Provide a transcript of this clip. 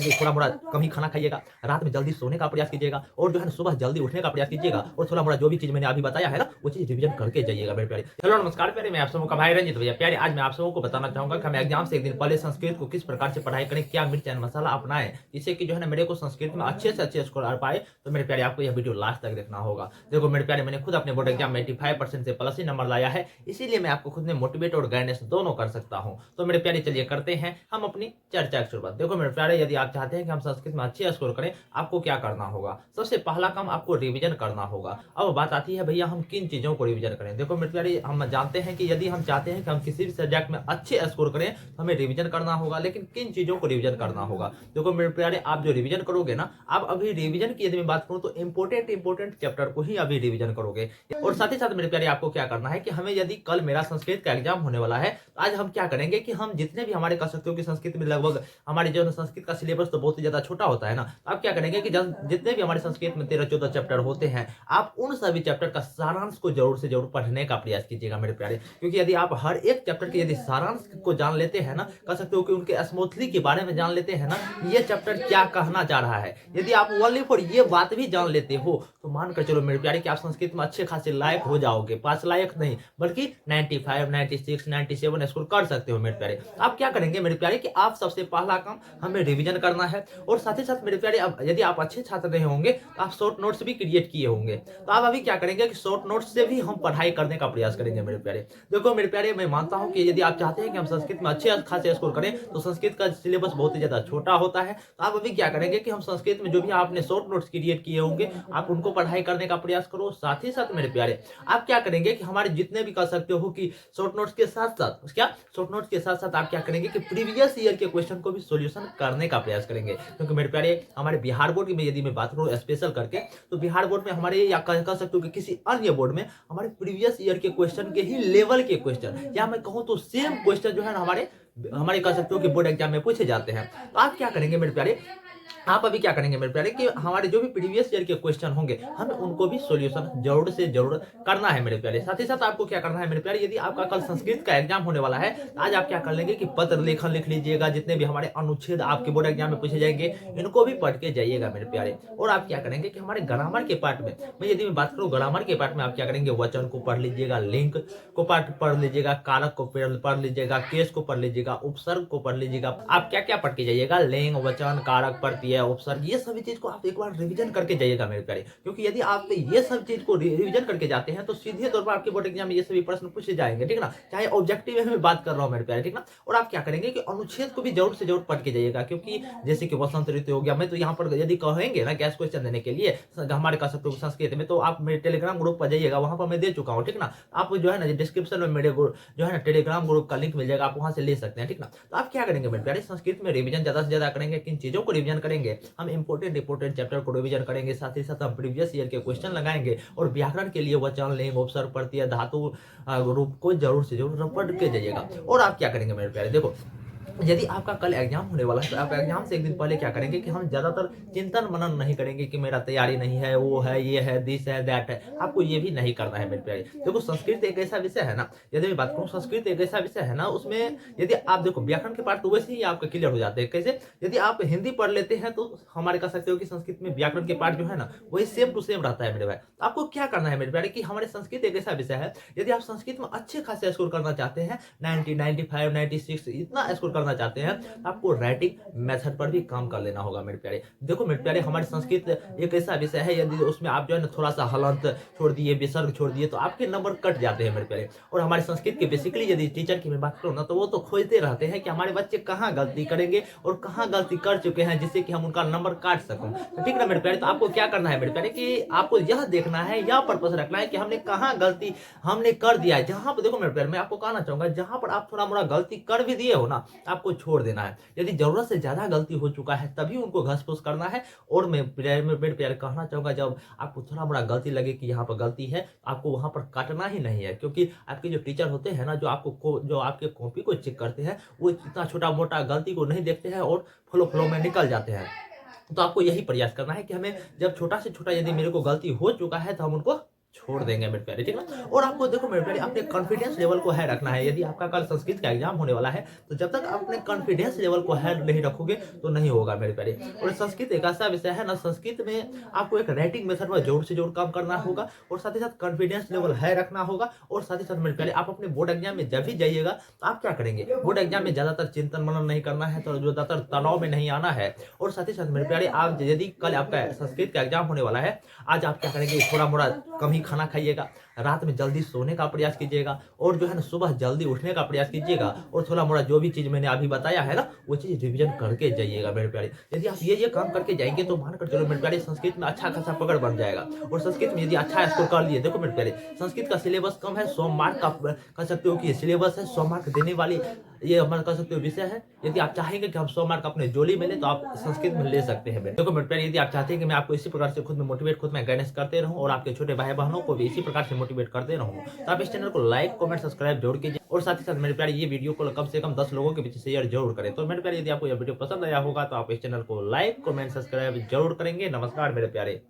कि थोड़ा मोड़ा कम ही खाना खाइएगा, रात में जल्दी सोने का प्रयास कीजिएगा और जो है ना सुबह जल्दी उठने का प्रयास कीजिएगा और थोड़ा मोड़ा जो भी चीज़ मैंने अभी बताया है ना वो चीज़ रिवीजन करके जाइएगा मेरे प्यारे। हेलो नमस्कार प्यारे, मैं आप सबों का भाई रंजित भैया। प्यारे आज मैं आप सबों को बताना चाहूँगा कि हम एग्जाम से एक दिन पहले संस्कृत को किस प्रकार से पढ़ाई करें, क्या मिर्च एंड मसाला अपनाएं जिससे कि जो है ना मेरे को संस्कृत में अच्छे से अच्छे स्कोर आ पाए। तो मेरे प्यारे आपको यह वीडियो लास्ट तक देखना होगा। देखो मेरे प्यारे, मैंने खुद अपने बोर्ड एग्जाम में 85% से प्लस ही नंबर लाया है, इसीलिए मैं आपको खुद में मोटिवेट और गाइडेंस दोनों कर सकता हूँ। तो मेरे प्यारे चलिए करते हैं हम अपनी चर्चा की शुरुआत। देखो मेरे प्यारे, यदि आप चाहते हैं कि हम संस्कृत में अच्छे स्कोर करें, आपको क्या करना होगा? सबसे पहला काम आपको रिवीजन करना होगा। अब बात आती है भैया हम किन चीजों को रिवीजन करें। देखो मेरे प्यारे, हम जानते हैं कि यदि हम चाहते हैं कि हम किसी भी सब्जेक्ट में अच्छे स्कोर करें तो हमें रिवीजन करना होगा, लेकिन किन चीजों को रिवीजन करना होगा? देखो मेरे प्यारे, आप जो रिवीजन करोगे ना, आप अभी रिवीजन की यदि मैं बात करूं तो इंपोर्टेंट चैप्टर को ही अभी रिवीजन करोगे। और साथ ही साथ मेरे प्यारे आपको क्या करना है कि हमें यदि कल मेरा संस्कृत का एग्जाम होने वाला है, तो आज हम क्या करेंगे कि हम जितने भी हमारे कह सकते हो कि संस्कृत में लगभग हमारे जो संस्कृत का सिलेबस तो बहुत ही ज्यादा छोटा होता है ना, तो आप क्या करेंगे कि जितने भी हमारे संस्कृत में 13-14 चैप्टर होते हैं, आप उन सभी चैप्टर का सारांश को जरूर से जरूर पढ़ने का प्रयास कीजिएगा मेरे प्यारे। क्योंकि यदि आप हर एक चैप्टर के यदि सारांश को जान लेते हैं ना, कह सकते हो कि उनके स्मूथली के बारे में जान लेते हैं ना, ये चैप्टर क्या कहना चाह रहा है, यदि आप ओनली फॉर ये बात भी जान लेते हो तो मानकर चलो मेरे प्यारे कि आप संस्कृत में अच्छे खासे लायक हो जाओगे। पास लायक नहीं बल्कि 95, 96, 97 स्कोर कर सकते हो मेरे प्यारे। आप क्या करेंगे मेरे प्यारे कि आप सबसे पहला काम हमें रिवीजन करना है। और साथ ही साथ मेरे प्यारे, अब यदि आप अच्छे छात्र रहे होंगे तो आप शॉर्ट नोट्स भी क्रिएट किए होंगे, तो आप अभी क्या करेंगे कि शॉर्ट नोट्स से भी हम पढ़ाई करने का प्रयास करेंगे मेरे प्यारे। देखो मेरे प्यारे, मैं मानता हूं कि यदि आप चाहते हैं कि हम संस्कृत में अच्छे खासे स्कोर करें तो संस्कृत का सिलेबस बहुत ही ज्यादा छोटा होता है। तो आप अभी क्या करेंगे कि हम संस्कृत में जो भी आपने शॉर्ट नोट्स क्रिएट किए होंगे आप उनको पढ़ाई करने का प्रयास करो। साथ ही साथ मेरे प्यारे आप क्या करेंगे कि हमारे जितने भी कह सकते हो कि शॉर्ट नोट्स के साथ साथ क्या शॉर्ट नोट्स के साथ साथ आप क्या करेंगे कि प्रीवियस ईयर के क्वेश्चन को भी सॉल्यूशन करने का प्रयास करेंगे। क्योंकि मेरे प्यारे हमारे बिहार बोर्ड में यदि मैं बात करूं स्पेशल करके, तो बिहार बोर्ड में हमारे या कह सकते हो कि किसी अन्य बोर्ड में हमारे प्रीवियस ईयर के क्वेश्चन के ही लेवल के क्वेश्चन, या मैं कहूं तो सेम क्वेश्चन जो है ना हमारे हमारे कह सकते हो कि बोर्ड एग्जाम में पूछे जाते हैं। तो आप क्या करेंगे मेरे प्यारे, आप अभी क्या करेंगे मेरे प्यारे कि हमारे जो भी प्रीवियस ईयर के क्वेश्चन होंगे हमें उनको भी सॉल्यूशन जरूर से जरूर करना है मेरे प्यारे। साथ ही साथ आपको क्या करना है मेरे प्यारे, यदि आपका कल संस्कृत का एग्जाम होने वाला है तो आज आप क्या कर लेंगे कि पत्र लेखन लिख लीजिएगा। जितने भी हमारे अनुच्छेद आपके बोर्ड एग्जाम में पूछे जाएंगे इनको भी पढ़ के जाइएगा मेरे प्यारे। और आप क्या करेंगे कि हमारे ग्रामर के पार्ट में, मैं यदि मैं बात करूँ ग्रामर के पार्ट में, आप क्या करेंगे वचन को पढ़ लीजिएगा, लिंक को पढ़ लीजिएगा, कारक को पढ़ लीजिएगा, केस को पढ़ लीजिएगा, उपसर्ग को पढ़ लीजिएगा। आप क्या क्या पढ़ के जाइएगा, लिंग, वचन, कारक, प्रत्यय, उपसर्ग, ये सभी चीज को आप एक बार रिवीजन करके जाइएगा मेरे प्यारे। क्योंकि यदि आप ये सब चीज को रिवीजन करके जाते हैं तो सीधे तौर पर आपके बोर्ड एग्जाम में ये सभी प्रश्न पूछे जाएंगे, ठीक ना, चाहे ऑब्जेक्टिव में बात कर रहा हूं मेरे प्यारे, ठीक ना। और आप क्या करेंगे कि अनुच्छेद को भी जरूर से जरूर पढ़ के जाइएगा। क्योंकि जैसे कि वसंत ऋतु हो गया, मैं तो यहाँ पर यदि कहेंगे ना गैस क्वेश्चन देने के लिए हमारे कह सकते हो संस्कृत में, तो आप मेरे टेलीग्राम ग्रुप पर जाइएगा, वहां पर मैं दे चुका हूँ, ठीक ना। आप जो है ना डिस्क्रिप्शन में मेरे जो है ना टेलीग्राम ग्रुप का लिंक मिल जाएगा, आप वहां से ले सकते हैं, ठीक ना। तो आप क्या करेंगे मेरे प्यारे, संस्कृत में रिवीजन ज्यादा से ज्यादा करेंगे। किन चीजों को रिवीजन करेंगे, हम इंपोर्टेंट चैप्टर को रिवीजन करेंगे। साथ ही साथ हम प्रीवियस ईयर के क्वेश्चन लगाएंगे और व्याकरण के लिए वचन, लिंग, उपसर्ग, प्रत्यय, धातु रूप को जरूर से जरूर पढ़ के जाइएगा। और आप क्या करेंगे मेरे प्यारे, देखो यदि आपका कल एग्जाम होने वाला है तो आप एग्जाम से एक दिन पहले क्या करेंगे कि हम ज्यादातर चिंतन मनन नहीं करेंगे कि मेरा तैयारी नहीं है, वो है, ये है, दिस है, दैट है। आपको ये भी नहीं करना है मेरे प्यारे। देखो संस्कृत एक ऐसा विषय है ना, यदि मैं बात करूं संस्कृत एक ऐसा विषय है ना, उसमें यदि आप देखो व्याकरण के पार्ट तो वैसे ही आपका क्लियर हो जाते हैं। कैसे, यदि आप हिंदी पढ़ लेते हैं तो हमारे कह सकते हो कि संस्कृत में व्याकरण के पार्ट जो है ना वही सेम टू सेम रहता है मेरे भाई। तो आपको क्या करना है मेरे प्यारे कि हमारे संस्कृत एक ऐसा विषय है, यदि आप संस्कृत में अच्छे खासे स्कोर करना चाहते हैं, 90, 95, 96 इतना स्कोर करना चाहते हैं, आपको राइटिंग मेथड पर भी काम कर लेना होगा मेरे प्यारे। देखो मेरे प्यारे, हमारी संस्कृत एक ऐसा विषय है, यदि उसमें आप जो है ना थोड़ा सा हलंत छोड़ दिए, विसर्ग छोड़ दिए तो आपके नंबर कट जाते हैं मेरे प्यारे। और हमारे संस्कृत के बेसिकली यदि टीचर की मैं बात करूँ ना, तो वो तो खोजते रहते हैं कि हमारे बच्चे कहाँ गलती करेंगे और कहाँ गलती कर चुके हैं, जिससे कि हम उनका नंबर काट सकूं। तो ठीक ना मेरे प्यारे, तो आपको क्या करना है मेरे प्यारे कि आपको यह देखना है, यह पर्पस रखना है कि हमने कहाँ गलती हमने कर दिया है। जहां पर देखो मेरे प्यारे, मैं आपको कहना चाहूंगा जहां पर आप थोड़ा मोड़ा गलती कर भी दिए हो ना, आपको छोड़ देना है। यदि जरूरत से ज्यादा गलती हो चुका है तभी उनको घस फूस करना है। और मैं मेरे प्यारे कहना चाहूंगा, जब आपको थोड़ा बड़ा गलती लगे कि यहाँ पर गलती है, आपको वहां पर काटना ही नहीं है। क्योंकि आपके जो टीचर होते हैं ना, जो आपके कॉपी को चेक करते हैं, वो इतना छोटा मोटा गलती को नहीं देखते हैं और फ्लो में निकल जाते हैं। तो आपको यही प्रयास करना है कि हमें जब छोटा से छोटा यदि मेरे को गलती हो चुका है तो हम उनको छोड़ देंगे मेरे प्यारे, ठीक है ना। और आपको देखो मेरे प्यारे अपने कॉन्फिडेंस लेवल को हाई रखना है। यदि आपका कल संस्कृत का एग्जाम होने वाला है तो जब तक आप अपने कॉन्फिडेंस लेवल को हाई नहीं रखोगे तो नहीं होगा मेरे प्यारे। और संस्कृत एक ऐसा विषय है ना, संस्कृत में आपको एक राइटिंग मेथड पर जोर से जोर काम करना होगा और साथ ही साथ कॉन्फिडेंस लेवल हाई रखना होगा। और साथ ही साथ मेरे प्यारे आप अपने बोर्ड एग्जाम में जब भी जाइएगा तो आप क्या करेंगे, बोर्ड एग्जाम में ज्यादातर चिंतन मनन नहीं करना है, तो ज्यादातर तनाव में नहीं आना है। और साथ ही साथ मेरे प्यारे आप यदि कल आपका संस्कृत का एग्जाम होने वाला है, आज आप क्या करेंगे, थोड़ा मोड़ा कम ही खाना खाइएगा, रात में जल्दी सोने का प्रयास कीजिएगा और जो है ना सुबह जल्दी उठने का प्रयास कीजिएगा। और थोड़ा मोड़ा जो भी चीज मैंने अभी बताया है ना वो चीज रिवीजन करके जाइएगा मेरे प्यारे। यदि आप ये काम करके जाएंगे तो मानकर चलो मेरे प्यारे संस्कृत में अच्छा खासा पकड़ बन जाएगा। और संस्कृत में यदि अच्छा स्कोर कर लिए, देखो मेरे प्यारे संस्कृत का सिलेबस कम है, 100 मार्क का कह सकते हो कि सिलेबस है, 100 मार्क देने वाली ये हमारा कह सकते हो विषय है। यदि आप चाहेंगे कि हम 100 मार्क अपने जोली में ले तो आप संस्कृत में ले सकते हैं। देखो मेरे प्यारे यदि आप चाहते हैं कि मैं आपको इसी प्रकार से खुद में मोटिवेट, खुद में गाइडेंस करते रहूं और आपके छोटे भाई बहनों को भी इसी प्रकार से मोटिवेट करते रहूं, तो आप इस चैनल को लाइक कमेंट सब्सक्राइब जरूर कीजिए। और साथ ही साथ मेरे प्यारे ये वीडियो को कम से कम 10 लोगों के बीच शेयर जरूर करें। तो मेरे प्यारे यदि आपको यह वीडियो पसंद आया होगा तो आप इस चैनल को लाइक कमेंट सब्सक्राइब जरूर करेंगे। नमस्कार मेरे प्यारे।